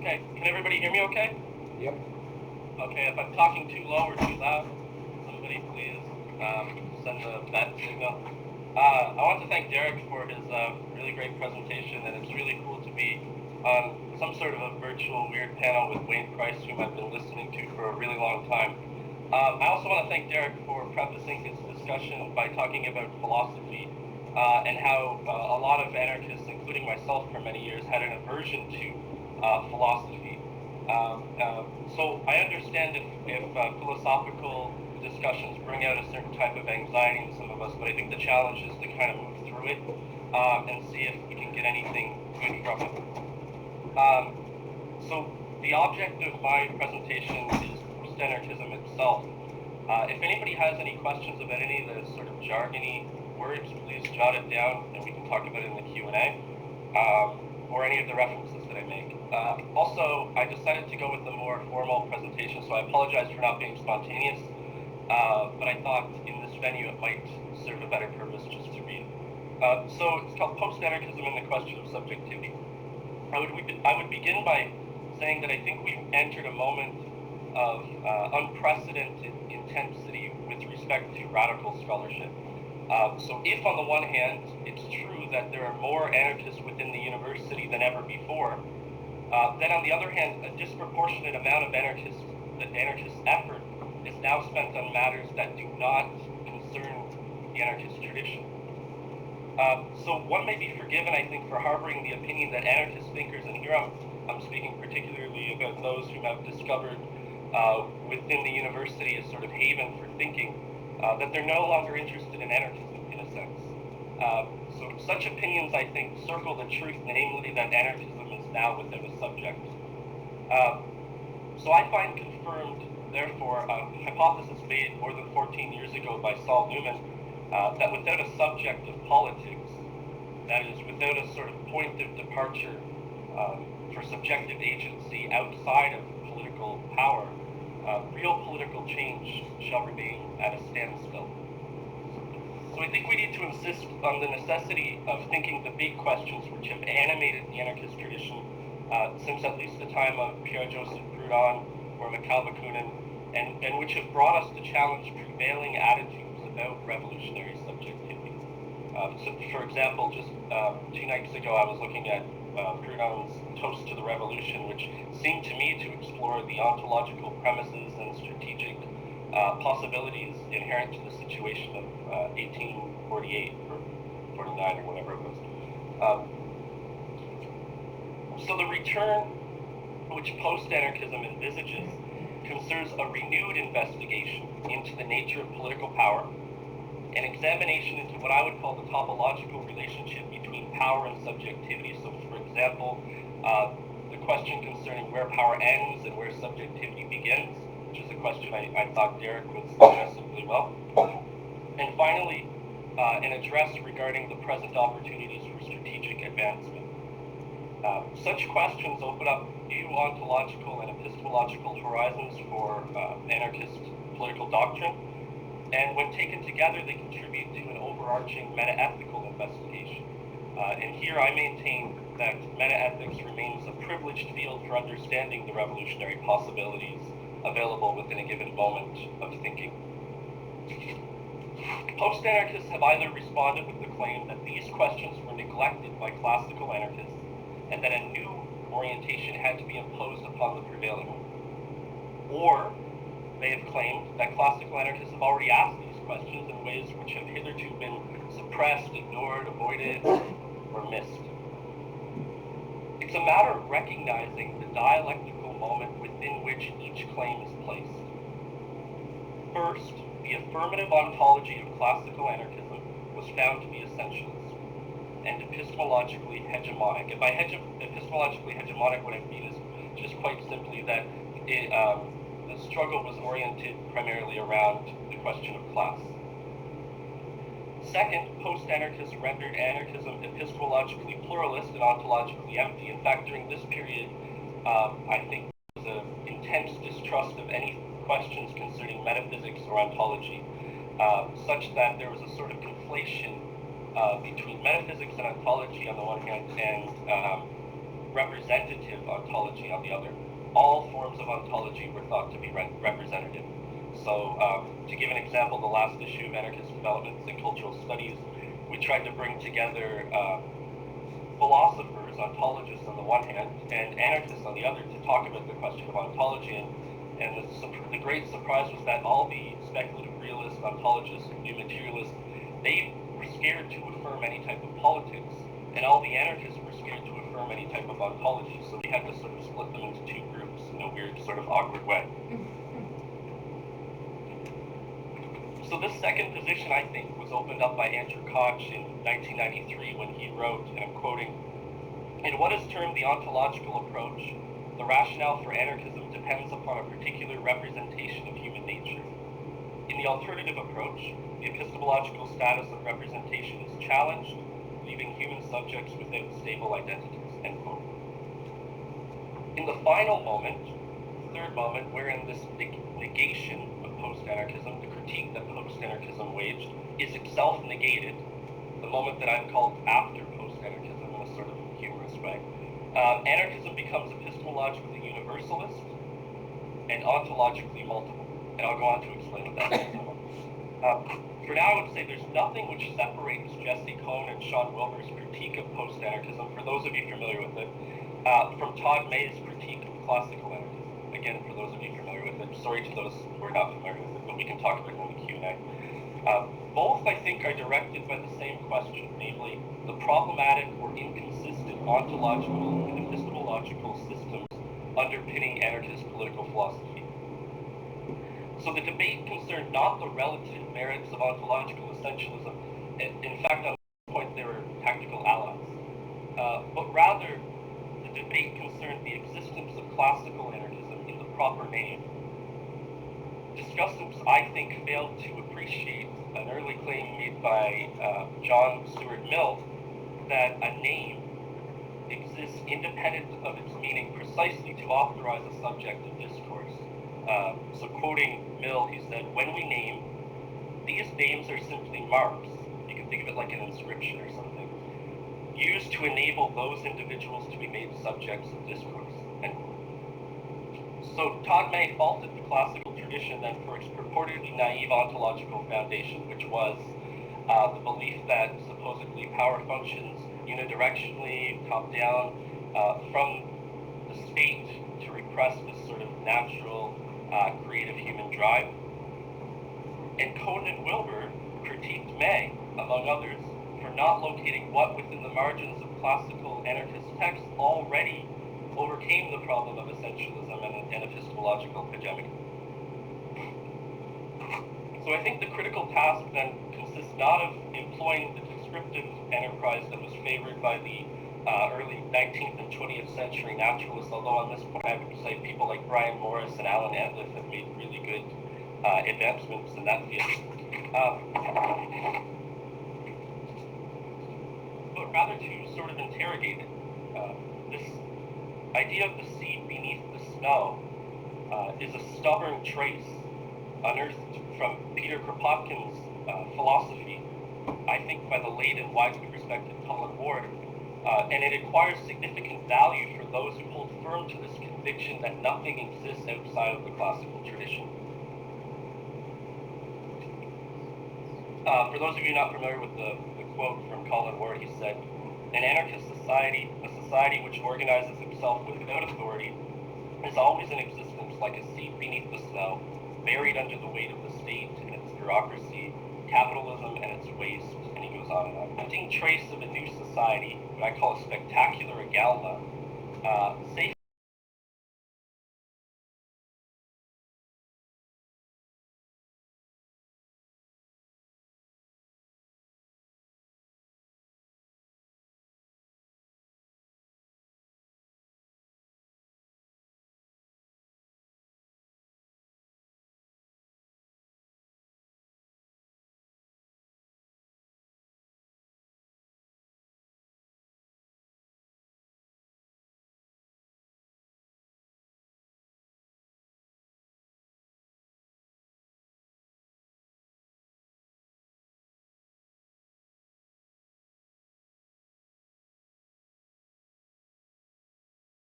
Okay, can everybody hear me okay? Yep. Okay, if I'm talking too low or too loud, somebody please send the bat signal. I want to thank Derek for his really great presentation, and it's really cool to be on some sort of a virtual weird panel with Wayne Price, whom I've been listening to for a really long time. I also want to thank Derek for prefacing his discussion by talking about philosophy and how a lot of anarchists, including myself for many years, had an aversion to philosophy. So I understand if philosophical discussions bring out a certain type of anxiety in some of us, but I think the challenge is to kind of move through it and see if we can get anything good from it. So the object of my presentation is Post-Anarchism itself. If anybody has any questions about any of the sort of jargony words, please jot it down and we can talk about it in the Q&A, or any of the references that I make. Also, I decided to go with a more formal presentation, so I apologize for not being spontaneous, but I thought in this venue it might serve a better purpose just to read. So it's called Post-Anarchism and the Question of Subjectivity. I would begin by saying that I think we've entered a moment of unprecedented intensity with respect to radical scholarship. So if on the one hand, it's true that there are more anarchists within the university than ever before, then on the other hand, a disproportionate amount of anarchist effort is now spent on matters that do not concern the anarchist tradition. So one may be forgiven, I think, for harboring the opinion that anarchist thinkers, and here I'm speaking particularly about those who have discovered within the university a sort of haven for thinking, that they're no longer interested in anarchism, in a sense. So such opinions, I think, circle the truth, namely that anarchism is now without a subject. So I find confirmed, therefore, a hypothesis made more than 14 years ago by Saul Newman, that without a subject of politics, that is, without a sort of point of departure for subjective agency outside of political power, real political change shall remain at a standstill. So I think we need to insist on the necessity of thinking the big questions which have animated the anarchist tradition since at least the time of Pierre-Joseph Proudhon or Mikhail Bakunin, and which have brought us to challenge prevailing attitudes about revolutionary subjectivity. So, for example, just 2 nights ago, I was looking at Proudhon's Toast to the Revolution, which seemed to me to explore the ontological premises and strategic possibilities inherent to the situation of 1848 or 49 or whatever it was. So the return which post-anarchism envisages concerns a renewed investigation into the nature of political power, an examination into what I would call the topological relationship between power and subjectivity. So, for example, the question concerning where power ends and where subjectivity begins, which is a question I thought Derek was addressing really well. And finally, an address regarding the present opportunities for strategic advancement. Such questions open up new ontological and epistemological horizons for anarchist political doctrine, and when taken together, they contribute to an overarching meta-ethical investigation. And here I maintain that meta-ethics remains a privileged field for understanding the revolutionary possibilities available within a given moment of thinking. Post-anarchists have either responded with the claim that these questions were neglected by classical anarchists and that a new orientation had to be imposed upon the prevailing one, or they have claimed that classical anarchists have already asked these questions in ways which have hitherto been suppressed, ignored, avoided, or missed. It's a matter of recognizing the dialectical moment within which each claim is placed. First, the affirmative ontology of classical anarchism was found to be essentialist and epistemologically hegemonic. And by epistemologically hegemonic, what I mean is just quite simply that the struggle was oriented primarily around the question of class. Second, post-anarchists rendered anarchism epistemologically pluralist and ontologically empty. In fact, during this period, I think there was an intense distrust of any questions concerning metaphysics or ontology, such that there was a sort of conflation between metaphysics and ontology on the one hand, and representative ontology on the other. All forms of ontology were thought to be representative. So to give an example, the last issue of Anarchist Developments in Cultural Studies, we tried to bring together philosophers, ontologists on the one hand, and anarchists on the other to talk about the question of ontology. And the great surprise was that all the speculative realists, ontologists, new materialists, they were scared to affirm any type of politics, and all the anarchists were scared to affirm any type of ontology. So we had to sort of split them into two groups in a weird, sort of awkward way. So this second position, I think, was opened up by Andrew Koch in 1993 when he wrote, and I'm quoting, "In what is termed the ontological approach, the rationale for anarchism depends upon a particular representation of human nature. In the alternative approach, the epistemological status of representation is challenged, leaving human subjects without stable identities," end quote. In the final moment, third moment, wherein this negation of post-anarchism, the critique that post-anarchism waged, is itself negated, the moment that I've called after post-anarchism in a sort of humorous way, anarchism becomes epistemologically universalist and ontologically multiple. And I'll go on to explain what that means. For now, I would say there's nothing which separates Jesse Cohn and Sean Wilber's critique of post-anarchism, for those of you familiar with it, from Todd May's critique of classical anarchism. Again, for those of you familiar with it, sorry to those who are not familiar with it, but we can talk about it in the Q&A. Both, I think, are directed by the same question, namely, the problematic or inconsistent ontological and epistemological systems underpinning anarchist political philosophy. So the debate concerned not the relative merits of ontological essentialism, in fact, on this point they were tactical allies, but rather the debate concerned the existence of classical anarchism in the proper name. Discussants, I think, failed to appreciate an early claim made by John Stuart Mill that a name exists independent of its meaning precisely to authorize a subject of discourse. So quoting Mill, he said, "When we name, these names are simply marks," you can think of it like an inscription or something, "used to enable those individuals to be made subjects of discourse," end quote. So Todd May faulted the classical tradition then for its purportedly naive ontological foundation, which was the belief that supposedly power functions unidirectionally, top-down, from the state to repress this sort of natural, creative human drive. And Cohn and Wilber critiqued May, among others, for not locating what within the margins of classical anarchist texts already overcame the problem of essentialism and epistemological hegemony. So I think the critical task then consists not of employing the descriptive enterprise that was favored by the early 19th and 20th century naturalists, although on this point I would say people like Brian Morris and Alan Antliff have made really good advancements in that field. But rather to sort of interrogate it. This idea of the seed beneath the snow is a stubborn trace unearthed from Peter Kropotkin's philosophy, I think by the late and widely respected Colin Ward, and it acquires significant value for those who hold firm to this conviction that nothing exists outside of the classical tradition. For those of you not familiar with the quote from Colin Ward, he said, "An anarchist society, a society which organizes itself without authority, is always in existence like a seed beneath the snow, buried under the weight of the state and its bureaucracy, capitalism and its waste," and he goes on and on. Tempting trace of a new society, what I call a spectacular agalma, safe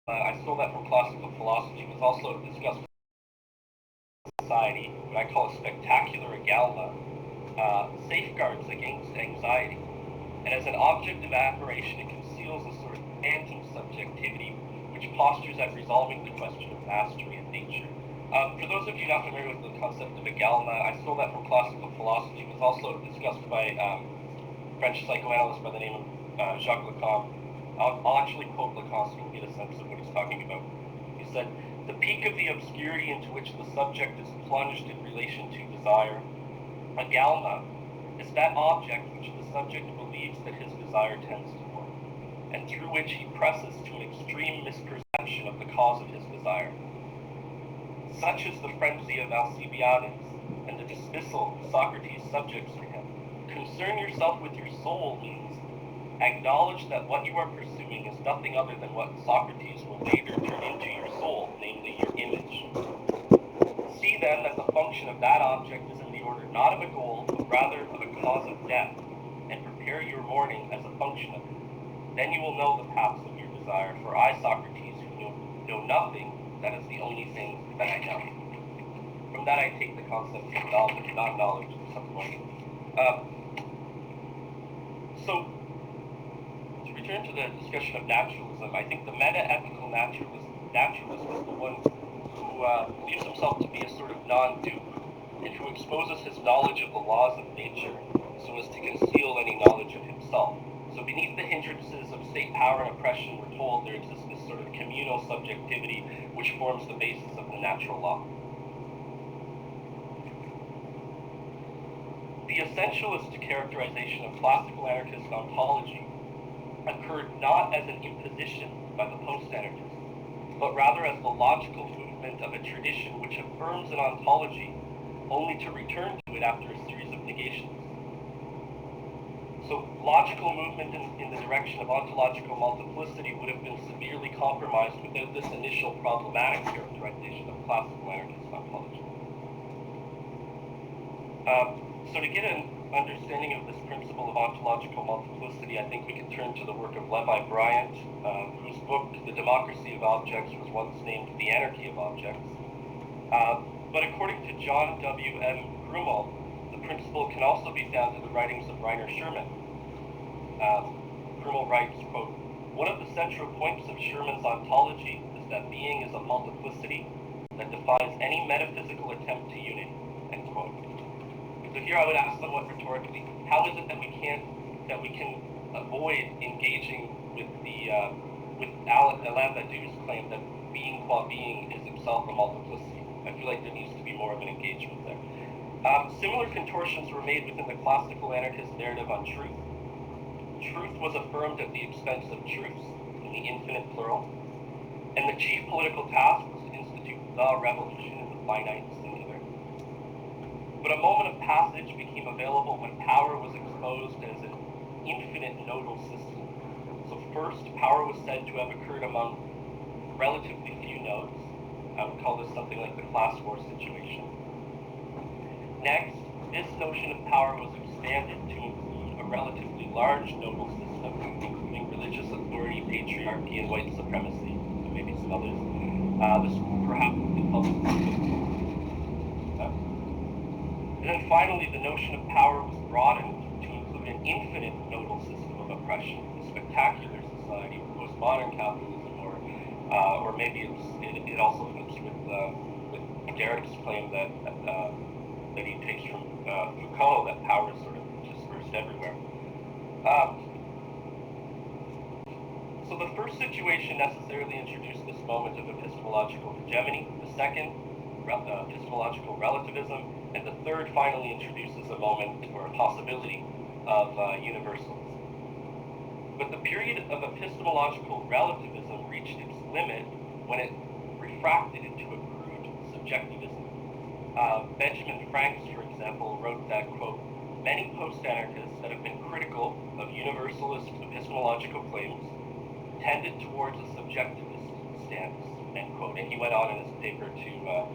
I stole that from classical philosophy, was also discussed in society, what I call a spectacular agalma, safeguards against anxiety. And as an object of admiration, it conceals a sort of phantom subjectivity which postures at resolving the question of mastery of nature. For those of you not familiar with the concept of agalma, I stole that from classical philosophy. It was also discussed by French psychoanalyst by the name of Jacques Lacan. I'll actually quote Lacan so you can get a sense of what he's talking about. He said, "The peak of the obscurity into which the subject is plunged in relation to desire, agalma, is that object which the subject believes that his desire tends toward, and through which he presses to an extreme misperception of the cause of his desire. Such is the frenzy of Alcibiades, and the dismissal Socrates subjects for him. Concern yourself with your soul means acknowledge that what you are pursuing is nothing other than what Socrates will later turn into your soul, namely your image. See then that the function of that object is in the order not of a goal, but rather of a cause of death, and prepare your mourning as a function of it. Then you will know the paths of your desire, for I, Socrates, who know nothing, that is the only thing that I know." From that I take the concept of knowledge, not knowledge at some point. So, to return to the discussion of naturalism, I think the meta-ethical naturalist is the one who believes himself to be a sort of non-dupe, and who exposes his knowledge of the laws of nature so as to conceal any knowledge of himself. So beneath the hindrances of state power and oppression, we're told there exists this sort of communal subjectivity which forms the basis of the natural law. The essentialist characterization of classical anarchist ontology occurred not as an imposition by the post-anarchists, but rather as the logical movement of a tradition which affirms an ontology only to return to it after a series of negations. So logical movement in the direction of ontological multiplicity would have been severely compromised without this initial problematic characterization of classical anarchist ontology. So to get an understanding of this principle of ontological multiplicity, I think we could turn to the work of Levi Bryant, whose book, The Democracy of Objects, was once named The Anarchy of Objects. But according to John W. M. Grumall, the principle can also be found in the writings of Rainer Sherman. Grumall writes, quote, "One of the central points of Sherman's ontology is that being is a multiplicity that defies any metaphysical attempt to unity," end quote. So here I would ask somewhat rhetorically, how is it that we can avoid engaging with Alain Badiou's claim that being qua being is itself a multiplicity? I feel like there needs to be more of an engagement there. Similar contortions were made within the classical anarchist narrative on truth. Truth was affirmed at the expense of truths, in the infinite plural, and the chief political task was to institute the revolution in the finite singular. But a moment of passage became available when power was exposed as an infinite nodal system. So first, power was said to have occurred among relatively few nodes. I would call this something like the class war situation. Next, this notion of power was expanded to include a relatively large nodal system, including religious authority, patriarchy, and white supremacy, and maybe some others. This perhaps would be called and then finally, the notion of power was broadened to include an infinite nodal system of oppression, a spectacular society, postmodern capitalism, or maybe it also fits with Derrick's claim that he takes from Foucault, that power is sort of dispersed everywhere. So the first situation necessarily introduced this moment of epistemological hegemony. The second, epistemological relativism, and the third finally introduces a moment or a possibility of universals. But the period of epistemological relativism reached its limit when it refracted into a crude subjectivism. Benjamin Franks, for example, wrote that, quote, "Many post-anarchists that have been critical of universalist epistemological claims tended towards a subjectivist stance," end quote. And he went on in his paper to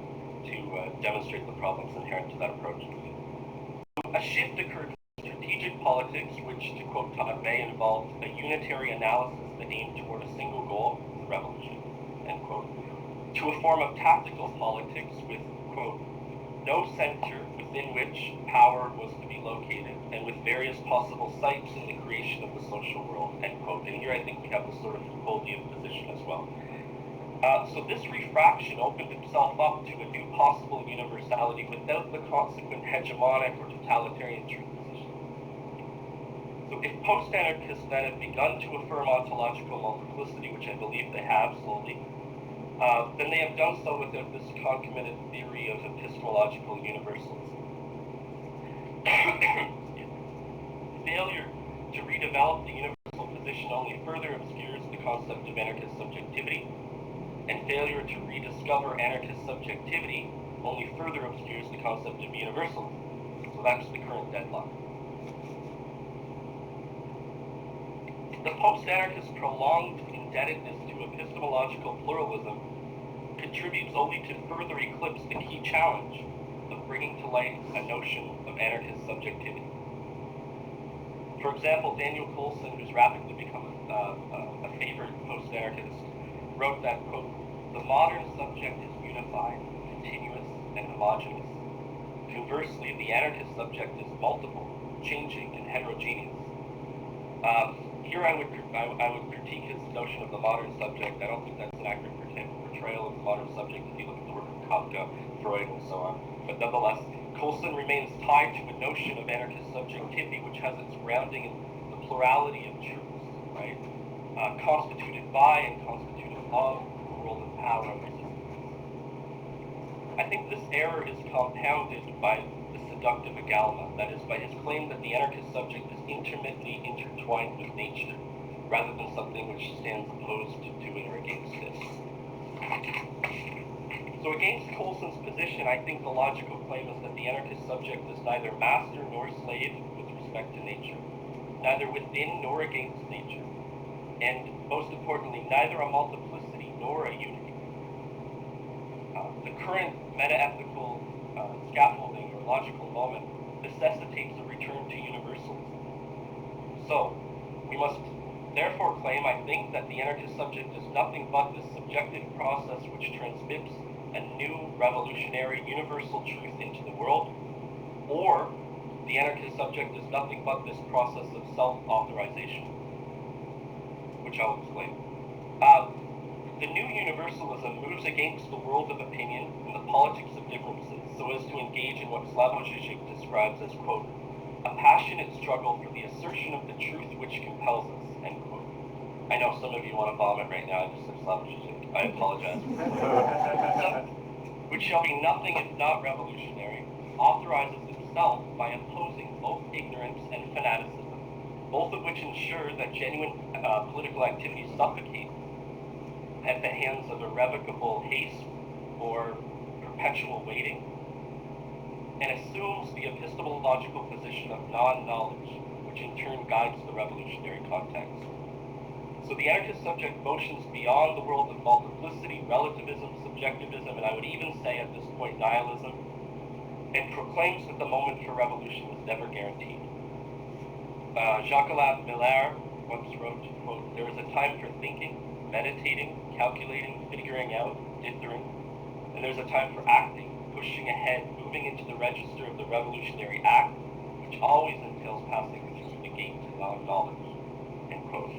demonstrate the problems inherent to that approach. A shift occurred in strategic politics, which, to quote Todd May, involved a unitary analysis that aimed toward a single goal, the revolution, end quote, to a form of tactical politics with, quote, no center within which power was to be located, and with various possible sites in the creation of the social world, end quote. And here I think we have the sort of Foucauldian position as well. So this refraction opened itself up to a new possible universality without the consequent hegemonic or totalitarian truth position. So if post-anarchists then have begun to affirm ontological multiplicity, which I believe they have slowly, then they have done so without this concomitant theory of epistemological universalism. Failure to redevelop the universal position only further obscures the concept of anarchist subjectivity, and failure to rediscover anarchist subjectivity only further obscures the concept of universalism. So that's the current deadlock. The post-anarchist prolonged indebtedness to epistemological pluralism contributes only to further eclipse the key challenge of bringing to light a notion of anarchist subjectivity. For example, Daniel Coulson, who's rapidly become a favorite post-anarchist, wrote that, quote, the modern subject is unified, continuous, and homogeneous. Conversely, the anarchist subject is multiple, changing, and heterogeneous. Here I would critique his notion of the modern subject. I don't think that's an accurate portrayal of the modern subject if you look at the work of Kafka, Freud, and so on. But nonetheless, Coulson remains tied to a notion of anarchist subjectivity which has its grounding in the plurality of truths, right? Constituted by and constituted of the world of power and resistance. I think this error is compounded by the seductive agalma, that is, by his claim that the anarchist subject is intimately intertwined with nature, rather than something which stands opposed to it or against it. So against Coulson's position, I think the logical claim is that the anarchist subject is neither master nor slave with respect to nature, neither within nor against nature, and most importantly, neither a multiplicity nor a unity. The current meta-ethical scaffolding or logical moment necessitates a return to universalism. So, we must therefore claim, I think, that the anarchist subject is nothing but this subjective process which transmits a new revolutionary universal truth into the world, or the anarchist subject is nothing but this process of self-authorization, which I'll explain. The new universalism moves against the world of opinion and the politics of differences so as to engage in what Slavoj Žižek describes as, quote, a passionate struggle for the assertion of the truth which compels us, end quote. I know some of you want to vomit right now. I just said Slavoj Žižek. I apologize. Which shall be nothing if not revolutionary, authorizes itself by opposing both ignorance and fanaticism, both of which ensure that genuine political activity suffocates at the hands of irrevocable haste or perpetual waiting, and assumes the epistemological position of non-knowledge, which in turn guides the revolutionary context. So the anarchist subject motions beyond the world of multiplicity, relativism, subjectivism, and I would even say at this point nihilism, and proclaims that the moment for revolution is never guaranteed. Jacques-Alain Miller once wrote, quote, there is a time for thinking, meditating, calculating, figuring out, dithering, and there's a time for acting, pushing ahead, moving into the register of the revolutionary act, which always entails passing through the gate to non-knowledge, end quote.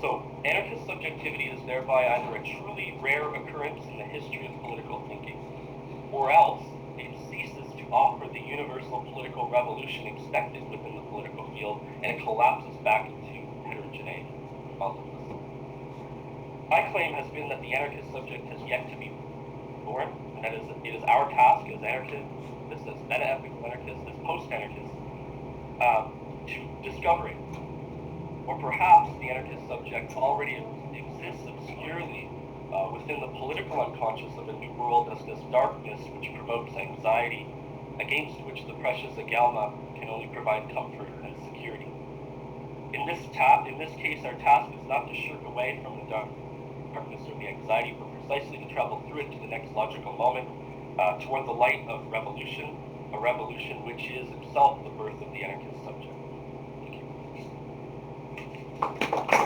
So, anarchist subjectivity is thereby either a truly rare occurrence in the history of political thinking, or else it ceases to offer the universal political revolution expected within the political field, and it collapses back into heterogeneity, multiplicity. My claim has been that the anarchist subject has yet to be born, and that it is our task as anarchists, as meta-ethical anarchists, as post-anarchists, to discover it. Or perhaps the anarchist subject already exists obscurely within the political unconscious of a new world as this darkness which promotes anxiety, against which the precious agalma can only provide comfort and security. In this case, our task is not to shirk away from the darkness or the anxiety, but precisely to travel through it to the next logical moment, toward the light of revolution, a revolution which is itself the birth of the anarchist subject. Thank you.